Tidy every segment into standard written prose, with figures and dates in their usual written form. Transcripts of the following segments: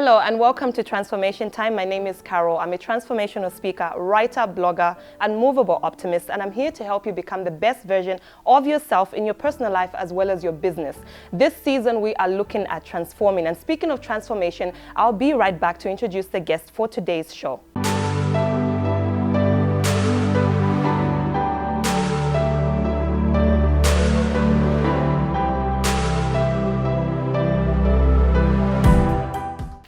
Hello and welcome to Transformation Time. My name is Carol. I'm a transformational speaker, writer, blogger, and movable optimist, and I'm here to help you become the best version of yourself in your personal life as well as your business. This season we are looking at transforming, and speaking of transformation, I'll be right back to introduce the guest for today's show.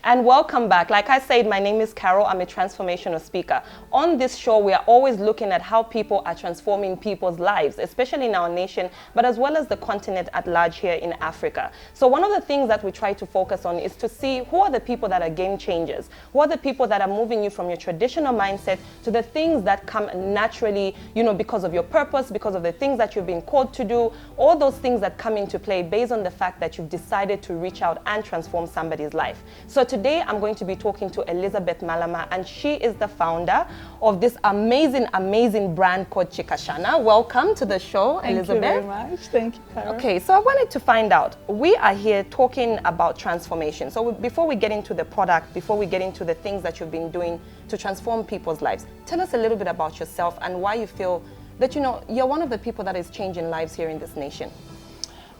And welcome back. Like I said, my name is Carol. I'm a transformational speaker. On this show, we are always looking at how people are transforming people's lives, especially in our nation, but as well as the continent at large here in Africa. So one of the things that we try to focus on is to see who are the people that are game changers, who are the people that are moving you from your traditional mindset to the things that come naturally, because of your purpose, because of the things that you've been called to do, all those things that come into play based on the fact that you've decided to reach out and transform somebody's life. So today I'm going to be talking to Elizabeth Malama, and she is the founder of this amazing brand called Chikashana. Welcome to the show, Elizabeth. Thank you very much. Thank you, Carol. Okay, so I wanted to find out, we are here talking about transformation. So before we get into the product, before we get into the things that you've been doing to transform people's lives, tell us a little bit about yourself and why you feel that you're one of the people that is changing lives here in this nation.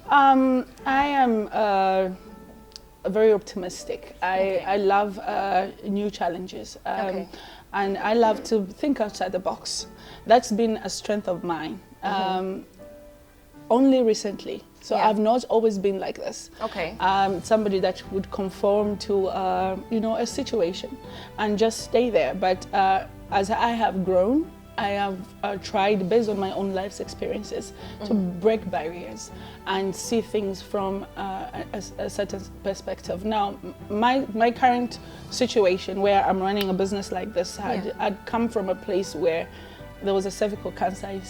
I am very optimistic. I love new challenges, and I love to think outside the box. That's been a strength of mine. Only recently. So I've not always been like this. Somebody that would conform to a situation and just stay there. But as I have grown, I have tried, based on my own life's experiences, to break barriers and see things from a certain perspective. Now, my current situation where I'm running a business like this had come from a place where there was a cervical cancer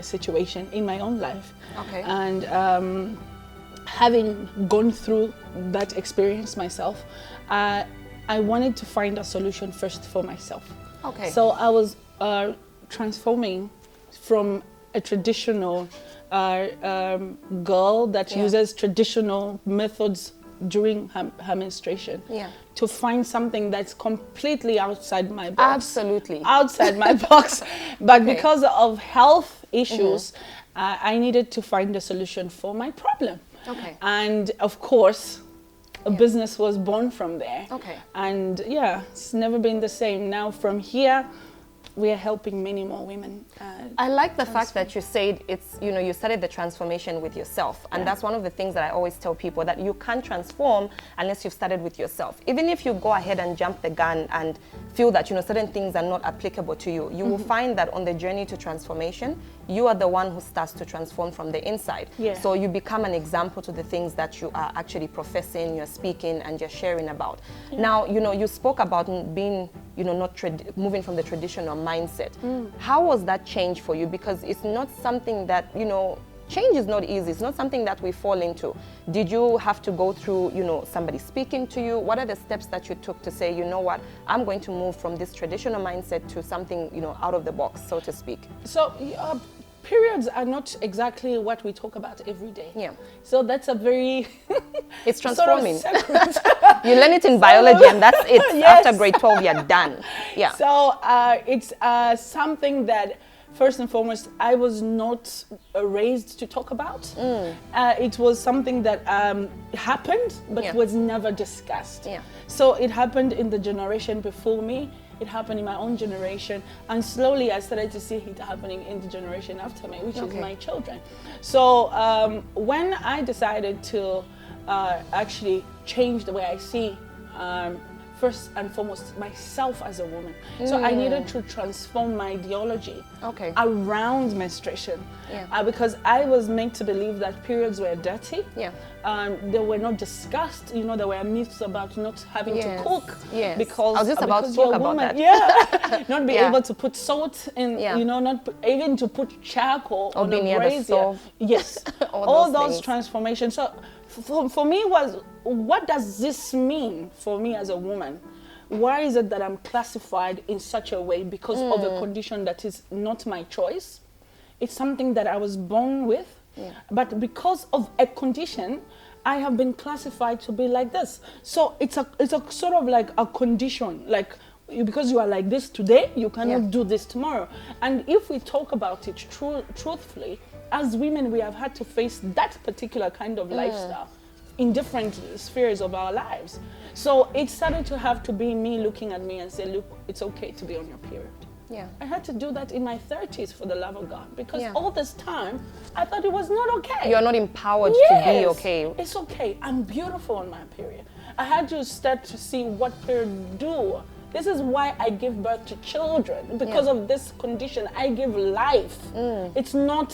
situation in my own life. And having gone through that experience myself, I wanted to find a solution first for myself. So I was transforming from a traditional girl that uses traditional methods during her menstruation to find something that's completely outside my box. Absolutely. Outside my box. But because of health issues, I needed to find a solution for my problem. And of course, a business was born from there. And it's never been the same. Now from here, we are helping many more women. I like the fact that you said it's, you started the transformation with yourself. And that's one of the things that I always tell people, that you can't transform unless you've started with yourself. Even if you go ahead and jump the gun and feel that, certain things are not applicable to you, you will find that on the journey to transformation, you are the one who starts to transform from the inside. So you become an example to the things that you are actually professing, you're speaking, and you're sharing about. Now, you spoke about being, not moving from the traditional mindset. How was that change for you? Because it's not something that, change is not easy. It's not something that we fall into. Did you have to go through, somebody speaking to you? What are the steps that you took to say, what, I'm going to move from this traditional mindset to something, out of the box, so to speak? So periods are not exactly what we talk about every day. So that's a very it's transforming. Sort of you learn it in biology, and that's it. After grade 12, you're done. So it's something that, first and foremost, I was not raised to talk about. It was something that happened, but was never discussed. So it happened in the generation before me. It happened in my own generation, and slowly I started to see it happening in the generation after me, which is my children. So when I decided to actually change the way I see first and foremost myself as a woman. So I needed to transform my ideology around menstruation, because I was made to believe that periods were dirty. They were not discussed. There were myths about not having to cook because I was just about to talk about that. Not be able to put salt in, not even to put charcoal or on be a near brazier. The stove. Yes, all those transformations. So for me was, what does this mean for me as a woman? Why is it that I'm classified in such a way because of a condition that is not my choice? It's something that I was born with, but because of a condition, I have been classified to be like this. So it's a sort of like a condition, like because you are like this today, you cannot do this tomorrow. And if we talk about it truthfully, as women, we have had to face that particular kind of lifestyle in different spheres of our lives. So it started to have to be me looking at me and say, look, it's okay to be on your period. Yeah. I had to do that in my 30s, for the love of God, because all this time I thought it was not okay. You're not empowered to be okay. It's okay. I'm beautiful on my period. I had to start to see what period do. This is why I give birth to children, because of this condition. I give life. It's not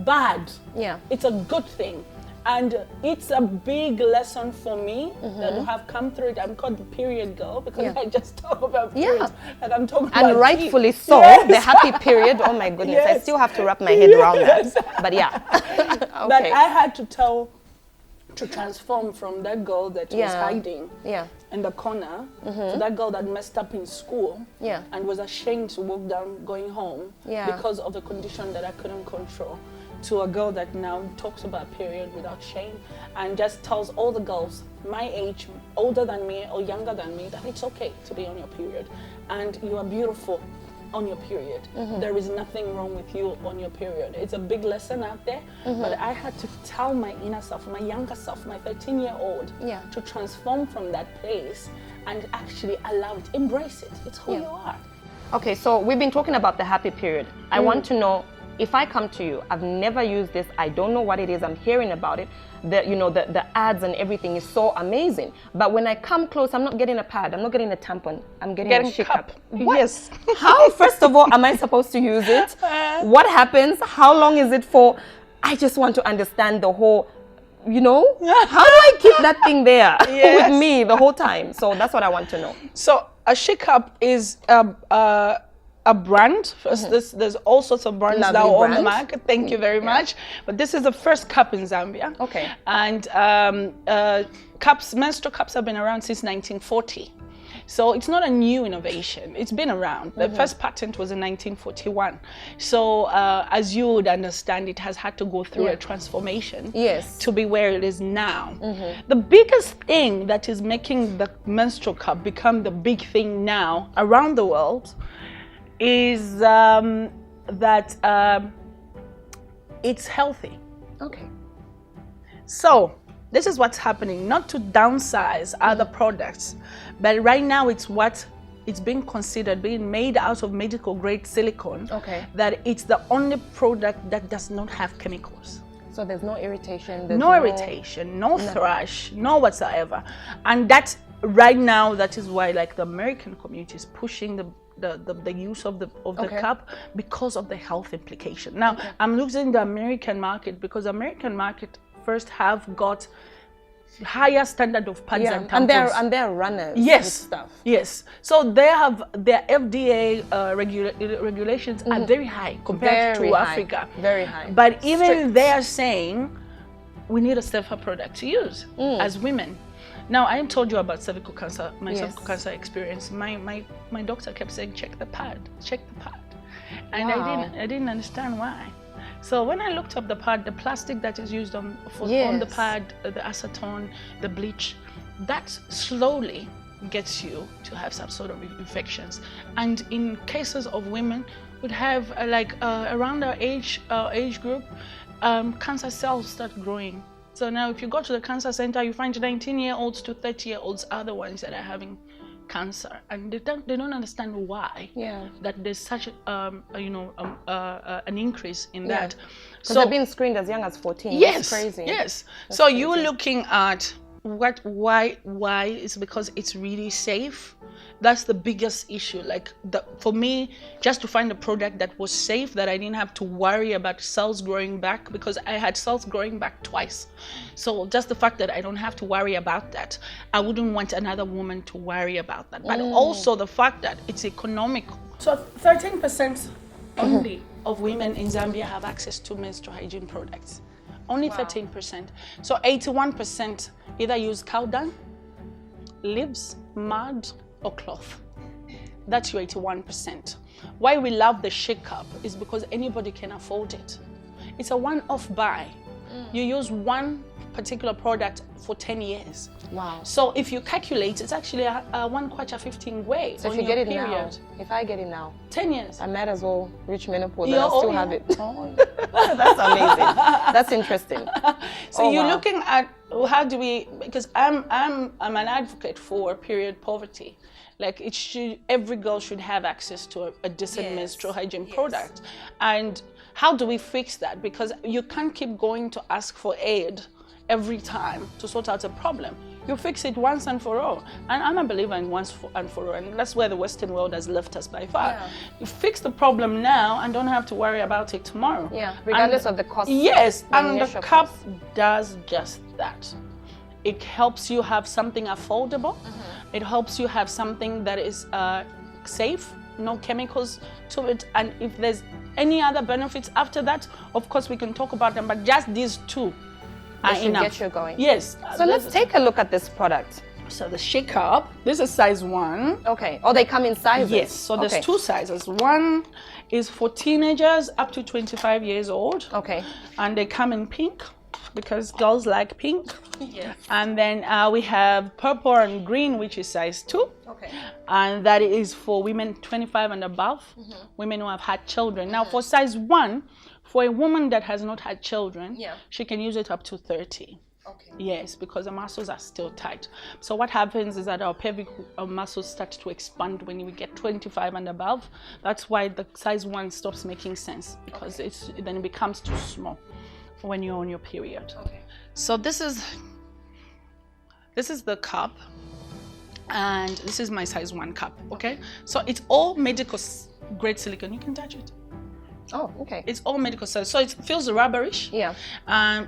bad. Yeah. It's a good thing. And it's a big lesson for me that have come through it. I'm called the period girl because I just talk about periods. And I'm talking about and rightfully so. The happy period. Oh my goodness. I still have to wrap my head around that. But yeah. Okay. But I had to transform from that girl that was hiding in the corner to that girl that messed up in school and was ashamed to walk down going home because of the condition that I couldn't control, to a girl that now talks about period without shame and just tells all the girls my age, older than me or younger than me, that it's okay to be on your period and you are beautiful on your period. There is nothing wrong with you on your period. It's a big lesson out there, but I had to tell my inner self, my younger self, my 13-year-old, to transform from that place and actually allow it, embrace it. It's who you are. Okay, so we've been talking about the happy period. I want to know, if I come to you, I've never used this, I don't know what it is, I'm hearing about it, the ads and everything is so amazing. But when I come close, I'm not getting a pad, I'm not getting a tampon, I'm getting a shake-up. Yes. How, first of all, am I supposed to use it? What happens? How long is it for? I just want to understand the whole, how do I keep that thing there with me the whole time? So that's what I want to know. So a shake-up is a brand. First, there's all sorts of brands now on the market. Thank you very much. But this is the first cup in Zambia. Okay. And menstrual cups have been around since 1940. So it's not a new innovation. It's been around. The first patent was in 1941. So as you would understand, it has had to go through a transformation to be where it is now. The biggest thing that is making the menstrual cup become the big thing now around the world is that it's healthy. Okay. So this is what's happening, not to downsize other products, but right now it's being considered, being made out of medical grade silicone, that it's the only product that does not have chemicals. So there's no irritation? No thrush, no whatsoever. And that's right now, that is why like the American community is pushing the use of the cup because of the health implication. Now, I'm losing the American market because the American market first have got higher standard of pads and tampons. And they're runners with stuff. Yes. So they have their FDA regulations are very high compared to Africa. Very high. But even they are saying we need a safer product to use as women. Now, I told you about cervical cancer, my cervical cancer experience. My doctor kept saying, check the pad. And I didn't understand why. So when I looked up the pad, the plastic that is used on the pad, the acetone, the bleach, that slowly gets you to have some sort of infections. And in cases of women, would have around our age group, cancer cells start growing. So now if you go to the cancer center, you find 19-year-olds to 30-year-olds are the ones that are having cancer, and they don't understand why that there's such an increase in that. So they're being screened as young as 14. Yes, that's crazy. Yes. So crazy. You're looking at why is because it's really safe. That's the biggest issue. For me, just to find a product that was safe, that I didn't have to worry about cells growing back, because I had cells growing back twice. So just the fact that I don't have to worry about that, I wouldn't want another woman to worry about that. But also the fact that it's economical. So 13% only of women in Zambia have access to menstrual hygiene products. Only 13%. So 81% either use cow dung, leaves, mud, or cloth. That's your 81%. Why we love the shake-up is because anybody can afford it. It's a one-off buy. You use one particular product for 10 years. Wow. So if you calculate, it's actually a 1 kwacha 15 way. So if you get it now, if I get it now, 10 years. I might as well reach menopause and I still have it. Oh. That's amazing. That's interesting. So you're looking at how do we, because I'm an advocate for period poverty. Like every girl should have access to a decent menstrual hygiene product. And how do we fix that? Because you can't keep going to ask for aid every time to sort out a problem. You fix it once and for all. And I'm a believer in once and for all, and that's where the Western world has left us by far. Yeah. You fix the problem now and don't have to worry about it tomorrow. Yeah, regardless of the cost. Yes, and the cup does just that. It helps you have something affordable. It helps you have something that is safe, no chemicals to it. And if there's any other benefits after that, of course we can talk about them, but just these two are enough. Get you going. Yes. So let's take a look at this product. So the Shake Cup, this is size 1. Okay. Oh, they come in sizes? Yes. So there's 2 sizes. One is for teenagers up to 25 years old. Okay. And they come in pink, because girls like pink. Yeah. And then we have purple and green, which is size 2. Okay. And that is for women 25 and above, women who have had children. Now for size 1, for a woman that has not had children, she can use it up to 30. Okay. Yes, because the muscles are still tight. So what happens is that our pelvic muscles start to expand when we get 25 and above. That's why the size 1 stops making sense, because then it becomes too small when you're on your period. Okay. So this is the cup, and this is my size 1 cup. Okay. So it's all medical grade silicone. You can touch it. Oh, okay. It's all medical size, so it feels rubberish. Yeah.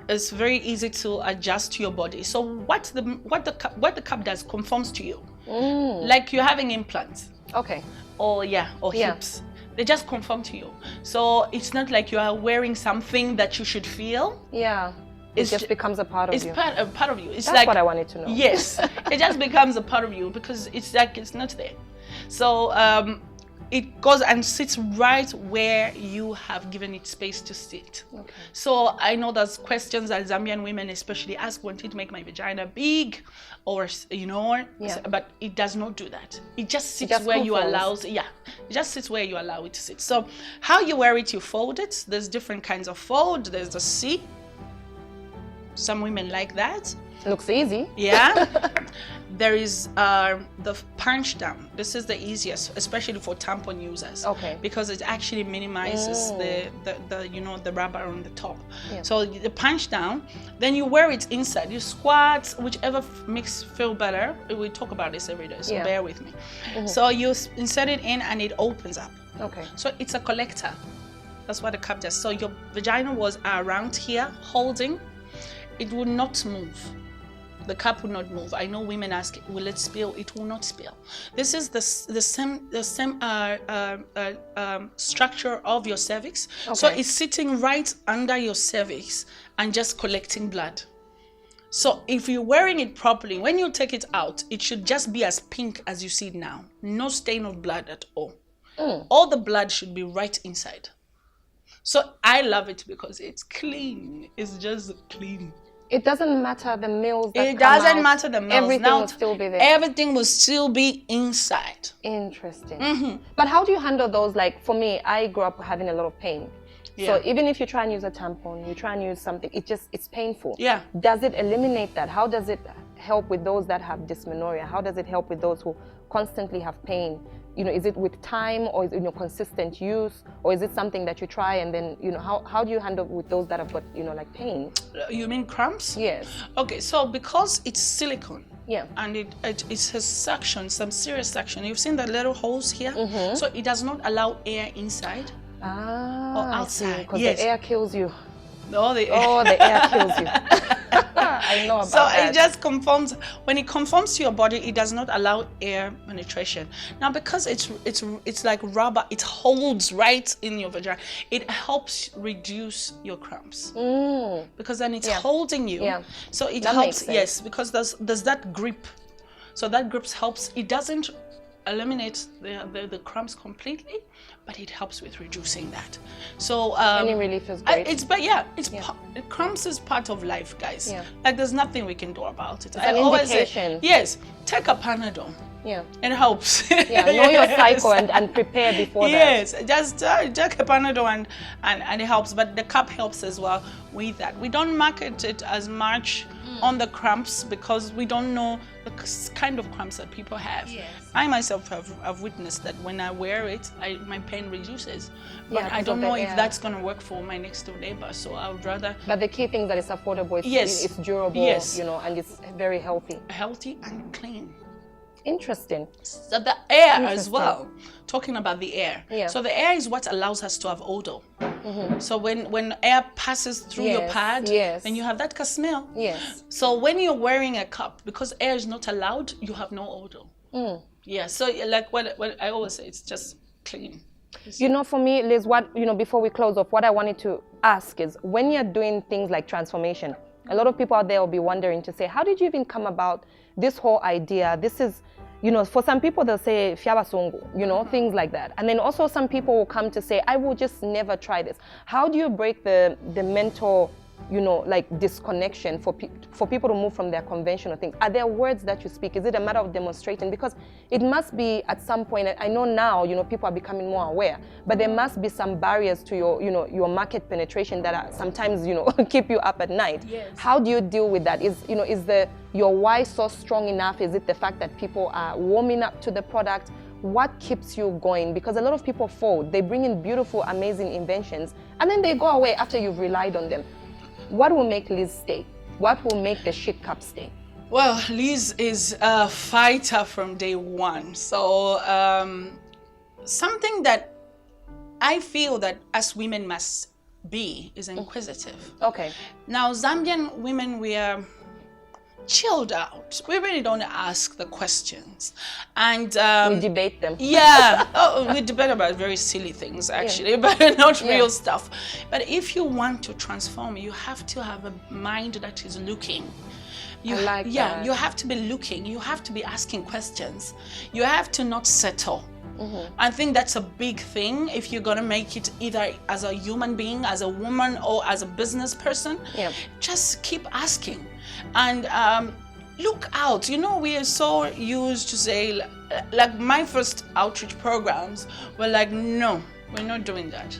It's very easy to adjust to your body. So what the cup does conforms to you, like you're having implants. Okay. Or hips. They just conform to you. So it's not like you are wearing something that you should feel. Yeah. It just becomes a part of you. It's a part of you. It's That's like what I wanted to know. Yes. It just becomes a part of you because it's like it's not there. So it goes and sits right where you have given it space to sit. Okay. So I know there's questions that Zambian women especially ask, wanting to make my vagina big, or but it does not do that. It just sits where you allow it. Yeah, it just sits where you allow it to sit. So how you wear it, you fold it. There's different kinds of fold. There's the C. Some women like that. Looks easy. Yeah. There is the punch down. This is the easiest, especially for tampon users. Okay. Because it actually minimizes the rubber on the top. Yeah. So the punch down, then you wear it inside. You squat, whichever makes feel better. We talk about this every day, so bear with me. Mm-hmm. So you insert it in and it opens up. Okay. So it's a collector. That's what the cup does. So your vagina was around here, holding. It will not move. The cup will not move. I know women ask, will it spill? It will not spill. This is the same structure of your cervix. Okay. So it's sitting right under your cervix and just collecting blood. So if you're wearing it properly, when you take it out, it should just be as pink as you see it now. No stain of blood at all. All the blood should be right inside. So I love it because it's clean. It's just clean. It doesn't matter the males that It doesn't matter the males. Everything will still be there. Everything will still be inside. Interesting. Mm-hmm. But how do you handle those? Like for me, I grew up having a lot of pain. Yeah. So even if you try and use a tampon, you try and use something, it's painful. Yeah. Does it eliminate that? How does it help with those that have dysmenorrhea? How does it help with those who constantly have pain? Is it with time, or is it consistent use, or is it something that you try and then, how do you handle with those that have got, like pain? You mean cramps? Yes. Okay, so because it's silicone, and it has suction, some serious suction. You've seen the little holes here? Mm-hmm. So it does not allow air inside or outside. Because the air kills you. The air kills you. I know about that. So it just conforms. When it conforms to your body, it does not allow air penetration. Now, because it's like rubber, it holds right in your vagina. It helps reduce your cramps because then it's holding you. Yeah. So it helps. Yes, because there's that grip. So that grip helps. It doesn't eliminates the crumbs completely, but it helps with reducing that. So any relief is great. Crumbs is part of life, guys. Yeah. Like there's nothing we can do about it. It's an indication. Yes, take a Panadol. Yeah. It helps. Yeah, know your cycle and prepare before that. Yes, just take a Panadol and it helps, but the cup helps as well with that. We don't market it as much on the cramps because we don't know the kind of cramps that people have. Yes. I myself have witnessed that when I wear it, my pain reduces. But Yeah, I don't know if that's going to work for my next door neighbor, so I would rather... But the key thing is that it's affordable, it's durable, Yes. you know, and it's very healthy. Healthy and clean. Interesting. So the air as well, talking about the air. Yeah. So the air is what allows us to have odor. So when air passes through your pad, then you have that smell. Yes. So when you're wearing a cup, because air is not allowed, you have no odor. Yeah, so like what I always say, it's just clean. You know, for me, Liz, before we close off, what I wanted to ask is, when you're doing things like transformation, a lot of people out there will be wondering to say, how did you even come about this whole idea? This is, you know, for some people they'll say fiabasungu, you know, things like that. And then also some people will come to say, I will just never try this. How do you break the mental, you know, like disconnection for people to move from their conventional things? Are there words that you speak? Is it a matter of demonstrating? Because it must be at some point, I know now, you know, people are becoming more aware, but there must be some barriers to your, you know, your market penetration that are sometimes, you know, keep you up at night. Yes. How do you deal with that? Is your why so strong enough? Is it the fact that people are warming up to the product? What keeps you going? Because a lot of people fold. They bring in beautiful, amazing inventions, and then they go away after you've relied on them. What will make Liz stay? What will make the chic cup stay? Well, Liz is a fighter from day one. So something that I feel that us women must be is inquisitive. Okay. Now, Zambian women, we are chilled out. We really don't ask the questions. And we debate them. Yeah. We debate about very silly things, actually, but not real stuff. But if you want to transform, you have to have a mind that is looking. You have to be looking. You have to be asking questions. You have to not settle. I think that's a big thing if you're gonna make it, either as a human being, as a woman, or as a business person. Just keep asking and look out. You know, we are so used to say, like my first outreach programs were like, no, we're not doing that.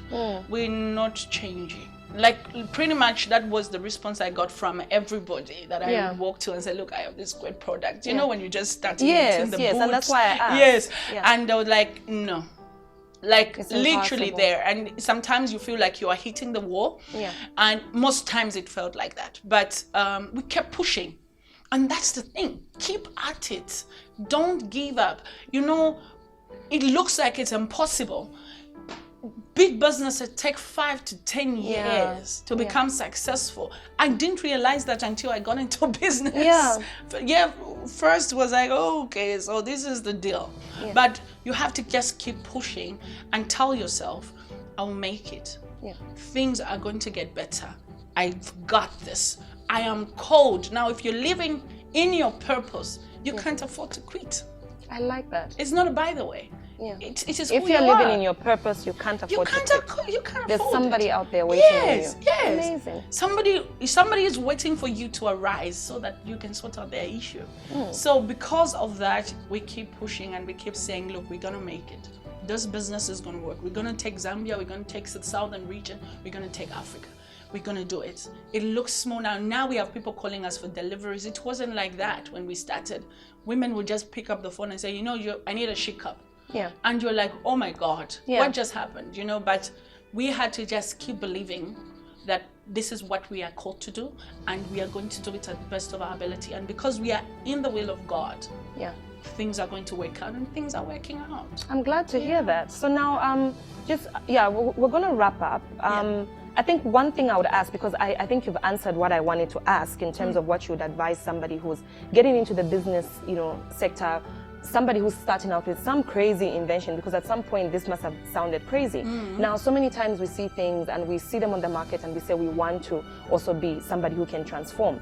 We're not changing. Like pretty much that was the response I got from everybody that I would walk to and say, look, I have this great product. You know, when you just start in the boots. And that's why I asked. Yes, and they were like, no. Like it's literally impossible. There. And sometimes you feel like you are hitting the wall. And most times it felt like that. But we kept pushing. And that's the thing. Keep at it. Don't give up. You know, it looks like it's impossible. Big businesses take 5 to 10 years to become successful. I didn't realize that until I got into business. First was like, oh, okay, so this is the deal. But you have to just keep pushing and tell yourself, I'll make it. Things are going to get better. I've got this. I am called. Now, if you're living in your purpose, you can't afford to quit. I like that. It's not a by the way. It is if you're living in your purpose, you can't afford to quit. You can't There's afford somebody it. out there waiting on you. Yes. Amazing. Somebody is waiting for you to arise so that you can sort out their issue. So because of that, we keep pushing and we keep saying, look, we're gonna make it. This business is gonna work. We're gonna take Zambia, we're gonna take the southern region, we're gonna take Africa. We're gonna do it. It looks small now. Now we have people calling us for deliveries. It wasn't like that when we started. Women would just pick up the phone and say, you know, I need a chic cup. And you're like, oh my God, what just happened? You know, but we had to just keep believing that this is what we are called to do, and we are going to do it at the best of our ability. And because we are in the will of God, things are going to work out, and things are working out. I'm glad to hear that. So now, we're going to wrap up. I think one thing I would ask, because I think you've answered what I wanted to ask in terms of what you would advise somebody who's getting into the business, you know, sector, somebody who's starting out with some crazy invention, because at some point this must have sounded crazy. Now, so many times we see things and we see them on the market and we say we want to also be somebody who can transform.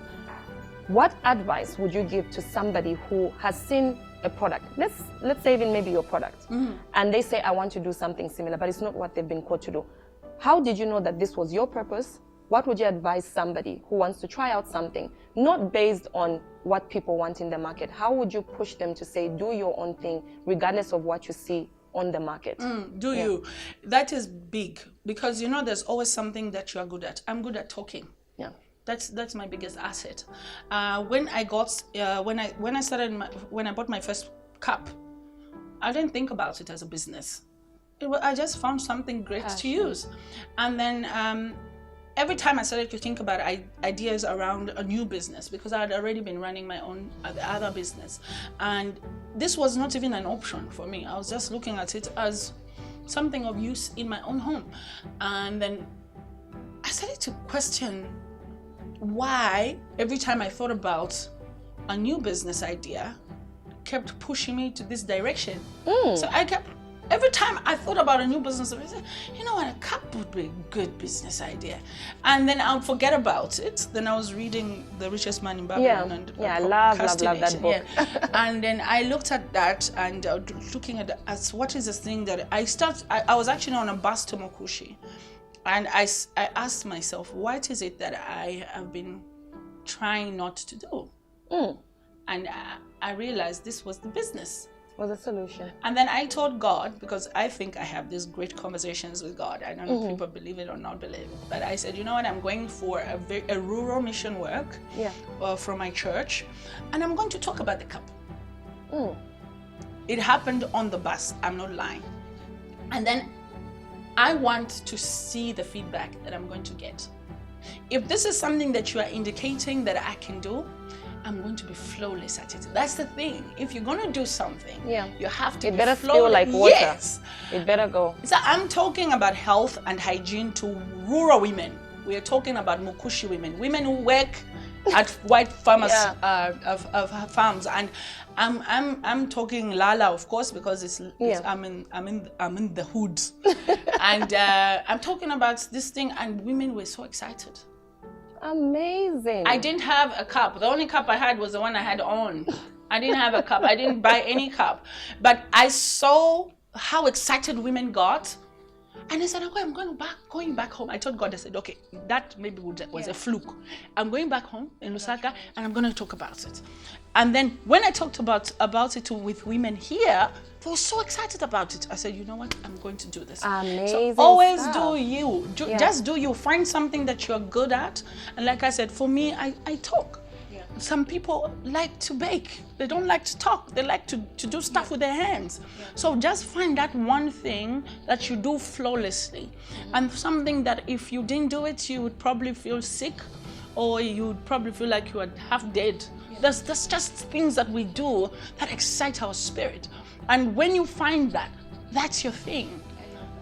What advice would you give to somebody who has seen a product, let's say even maybe your product, and they say, I want to do something similar, but it's not what they've been called to do. How did you know that this was your purpose? What would you advise somebody who wants to try out something, not based on what people want in the market? How would you push them to say, do your own thing, regardless of what you see on the market? You? That is big, because there's always something that you are good at. I'm good at talking. Yeah. That's my biggest asset. When I bought my first cup, I didn't think about it as a business. I just found something great to use, and then every time I started to think about ideas around a new business, because I had already been running my own other business, and this was not even an option for me. I was just looking at it as something of use in my own home, and then I started to question why every time I thought about a new business idea, kept pushing me to this direction. So every time I thought about a new business, I said, you know what, a cup would be a good business idea. And then I would forget about it. Then I was reading The Richest Man in Babylon. I love that book. Yeah. And then I looked at that and looking at as what is this thing that I was actually on a bus to Mokushi. And I asked myself, what is it that I have been trying not to do? And I realized this was the business. Was a solution. And then I told God, because I think I have these great conversations with God. I don't know if people believe it or not believe it. But I said, you know what, I'm going for a rural mission work from my church. And I'm going to talk about the cup. It happened on the bus. I'm not lying. And then I want to see the feedback that I'm going to get. If this is something that you are indicating that I can do, I'm going to be flawless at it. That's the thing. If you're going to do something, you have to be flawless. It better feel like water. Yes. It better go. So I'm talking about health and hygiene to rural women. We are talking about Mukushi women who work at white farmers of farms, and I'm talking Lala, of course, because I'm in the hood, and I'm talking about this thing, and women were so excited. Amazing. I didn't have a cup. The only cup I had was the one I had on. I didn't have a cup. I didn't buy any cup. But I saw how excited women got. And I said, okay, I'm going back home. I told God, I said, okay, that maybe was a fluke. I'm going back home in Lusaka and I'm going to talk about it. And then when I talked about it with women here, they were so excited about it. I said, you know what, I'm going to do this. Amazing. So always do you. Just do you. Find something that you're good at. And like I said, for me, I talk. Some people like to bake. They don't like to talk. They like to do stuff with their hands. So just find that one thing that you do flawlessly. And something that if you didn't do it, you would probably feel sick, or you would probably feel like you are half dead. There's just things that we do that excite our spirit. And when you find that, that's your thing.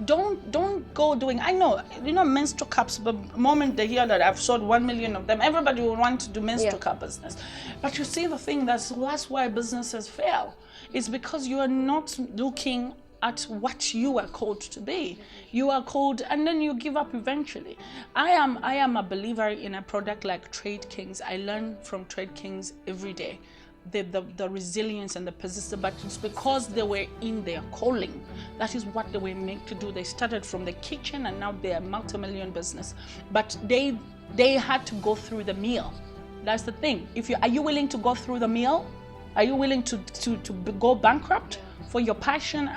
Don't go doing, I know, menstrual cups, the moment they hear that I've sold 1 million of them, everybody will want to do menstrual cup business. But you see the thing, that's why businesses fail. It's because you are not looking at what you are called to be. You are called, and then you give up eventually. I am a believer in a product like Trade Kings. I learn from Trade Kings every day. The resilience and the persistence, but it's because they were in their calling. That is what they were meant to do. They started from the kitchen and now they are a multi-million business. But they had to go through the meal. That's the thing. Are you willing to go through the meal? Are you willing to go bankrupt for your passion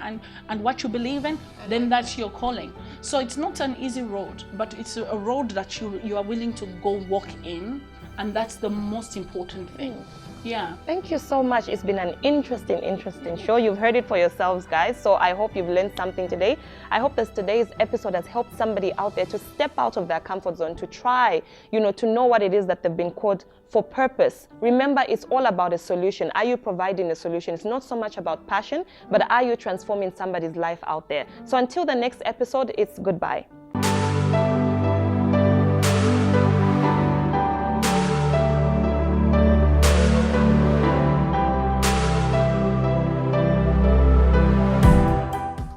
and what you believe in? Then that's your calling. So it's not an easy road, but it's a road that you are willing to go walk in, and that's the most important thing. Yeah. Thank you so much. It's been an interesting show. You've heard it for yourselves, guys. So I hope you've learned something today. I hope that today's episode has helped somebody out there to step out of their comfort zone, to try, to know what it is that they've been called for purpose. Remember, it's all about a solution. Are you providing a solution? It's not so much about passion, but are you transforming somebody's life out there? So until the next episode, it's goodbye.